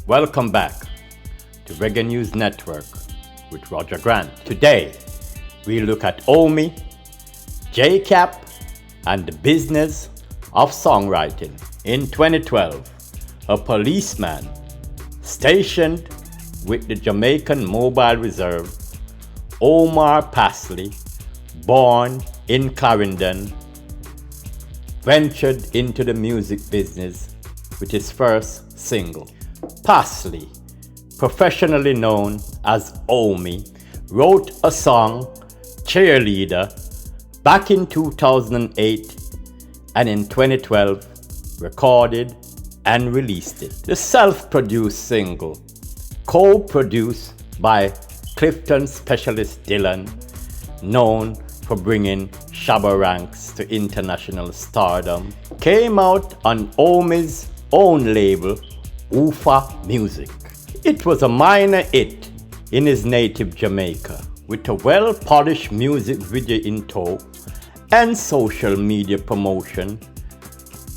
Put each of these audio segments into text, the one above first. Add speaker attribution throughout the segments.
Speaker 1: Welcome back to Reggae News Network with Roger Grant. Today, we look at OMI, JACAP, and the business of songwriting. In 2012, a policeman stationed with the Jamaican Mobile Reserve, Omar Pasley, born in Clarendon, ventured into the music business with his first single. Pasley, professionally known as OMI, wrote a song, Cheerleader, back in 2008 and in 2012 recorded and released it. The self-produced single, co-produced by Clifton specialist Dylan, known for bringing Shabba Ranks to international stardom, came out on OMI's own label, Ufa Music. It was a minor hit in his native Jamaica, with a well-polished music video in tow and social media promotion.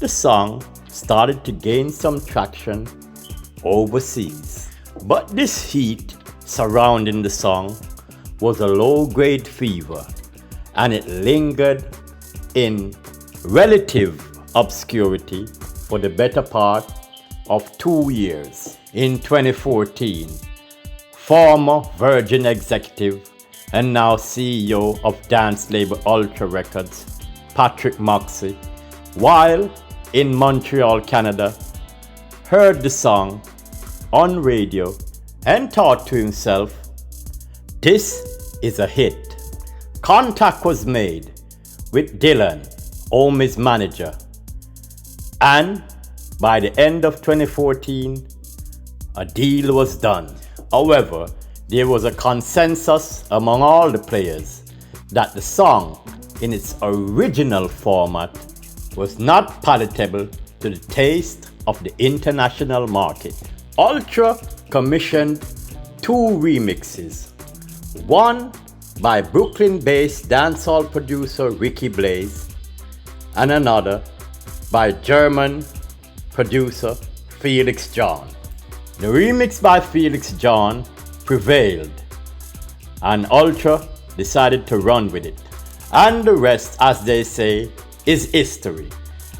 Speaker 1: The song started to gain some traction overseas. But this heat surrounding the song was a low-grade fever, and it lingered in relative obscurity for the better part of 2 years. In 2014, former Virgin executive and now CEO of dance label Ultra Records, Patrick Moxey, while in Montreal, Canada, heard the song on radio and thought to himself, "This is a hit." Contact was made with Dylan, OMI's manager, and by the end of 2014, a deal was done. However, there was a consensus among all the players that the song in its original format was not palatable to the taste of the international market. Ultra commissioned 2 remixes, one by Brooklyn-based dancehall producer Ricky Blaze and another by German producer Felix John. The remix by Felix John prevailed, and Ultra decided to run with it. And the rest, as they say, is history,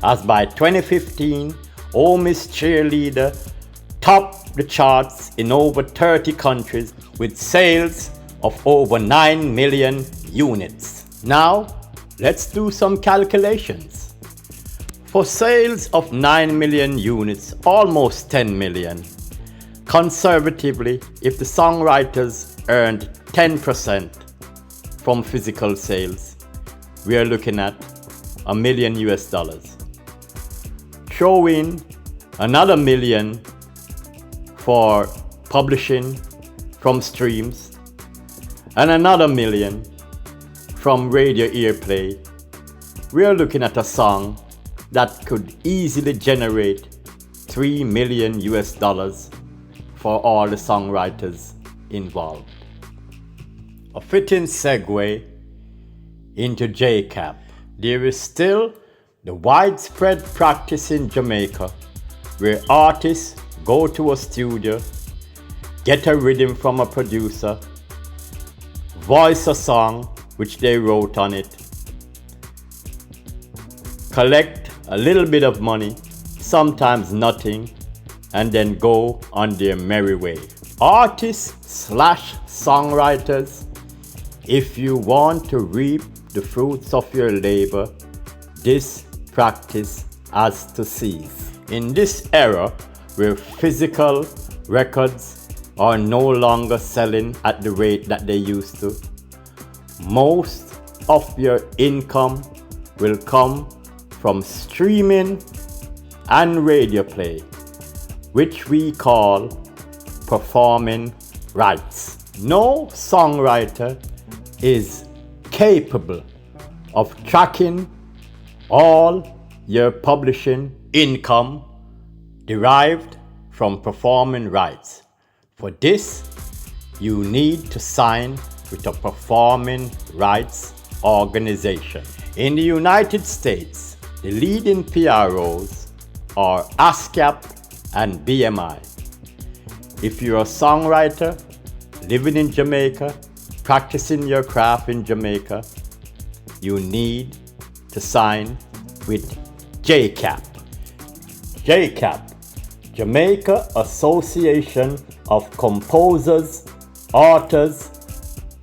Speaker 1: as by 2015, OMI's Cheerleader topped the charts in over 30 countries with sales of over 9 million units. Now, let's do some calculations. For sales of 9 million units, almost 10 million, conservatively, if the songwriters earned 10% from physical sales, we are looking at $1 million. Throw in another $1 million for publishing from streams and another $1 million from radio airplay. We are looking at a song that could easily generate $3 million for all the songwriters involved. A fitting segue into JACAP. There is still the widespread practice in Jamaica where artists go to a studio, get a rhythm from a producer, voice a song which they wrote on it, collect a little bit of money, sometimes nothing, and then go on their merry way. Artists/songwriters, if you want to reap the fruits of your labor, this practice has to cease. In this era where physical records are no longer selling at the rate that they used to, most of your income will come from streaming and radio play, which we call performing rights. No songwriter is capable of tracking all your publishing income derived from performing rights. For this, you need to sign with a performing rights organization. In the United States, the leading PROs are ASCAP and BMI. If you're a songwriter living in Jamaica, practicing your craft in Jamaica, you need to sign with JACAP. JACAP, Jamaica Association of Composers, Authors,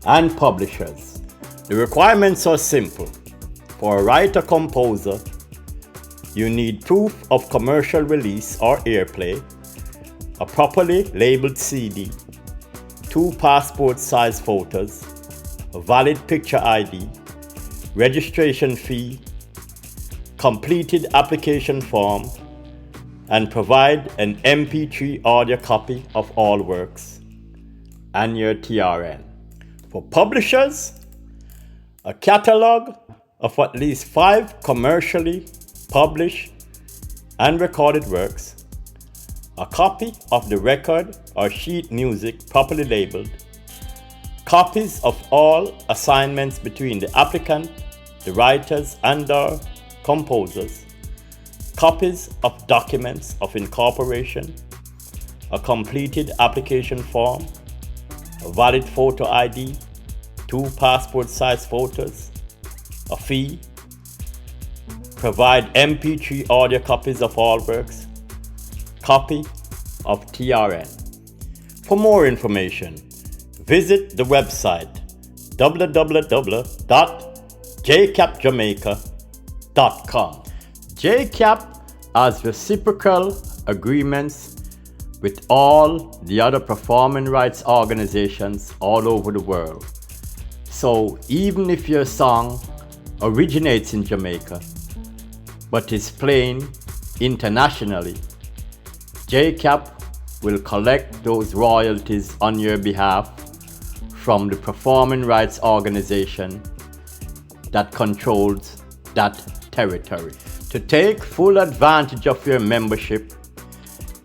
Speaker 1: and Publishers. The requirements are simple. For a writer-composer, you need proof of commercial release or airplay, a properly labeled CD, 2 passport-size photos, a valid picture ID, registration fee, completed application form, and provide an MP3 audio copy of all works, and your TRN. For publishers, a catalog of at least 5 commercially published and recorded works, a copy of the record or sheet music properly labeled, copies of all assignments between the applicant, the writers and/or composers, copies of documents of incorporation, a completed application form, a valid photo ID, 2 passport-size photos, a fee, provide MP3 audio copies of all works, copy of TRN. For more information, visit the website www.jacapjamaica.com. JACAP has reciprocal agreements with all the other performing rights organizations all over the world. So even if your song originates in Jamaica but is playing internationally, JACAP will collect those royalties on your behalf from the performing rights organization that controls that territory. To take full advantage of your membership,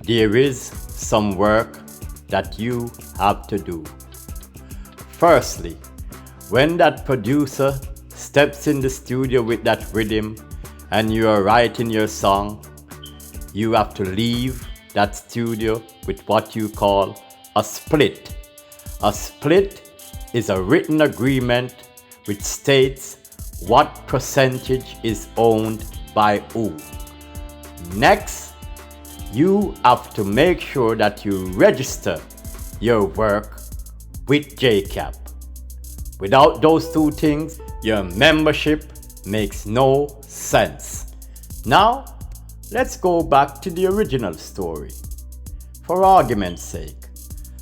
Speaker 1: there is some work that you have to do. Firstly, when that producer steps in the studio with that rhythm and you are writing your song, you have to leave that studio with what you call a split. A split is a written agreement which states what percentage is owned by who. Next, you have to make sure that you register your work with JACAP. Without those 2 things, your membership makes no sense. Now, let's go back to the original story. For argument's sake,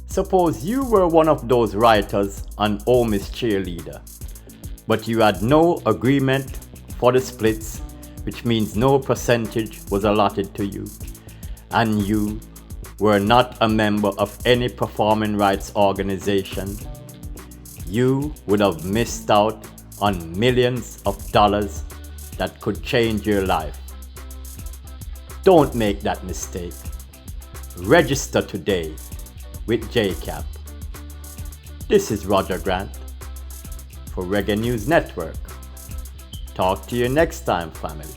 Speaker 1: suppose you were one of those writers on Omi's cheerleader, but you had no agreement for the splits, which means no percentage was allotted to you, and you were not a member of any performing rights organization. You would have missed out on millions of dollars that could change your life. Don't make that mistake. Register today with JACAP. This is Roger Grant for Reggae News Network. Talk to you next time, family.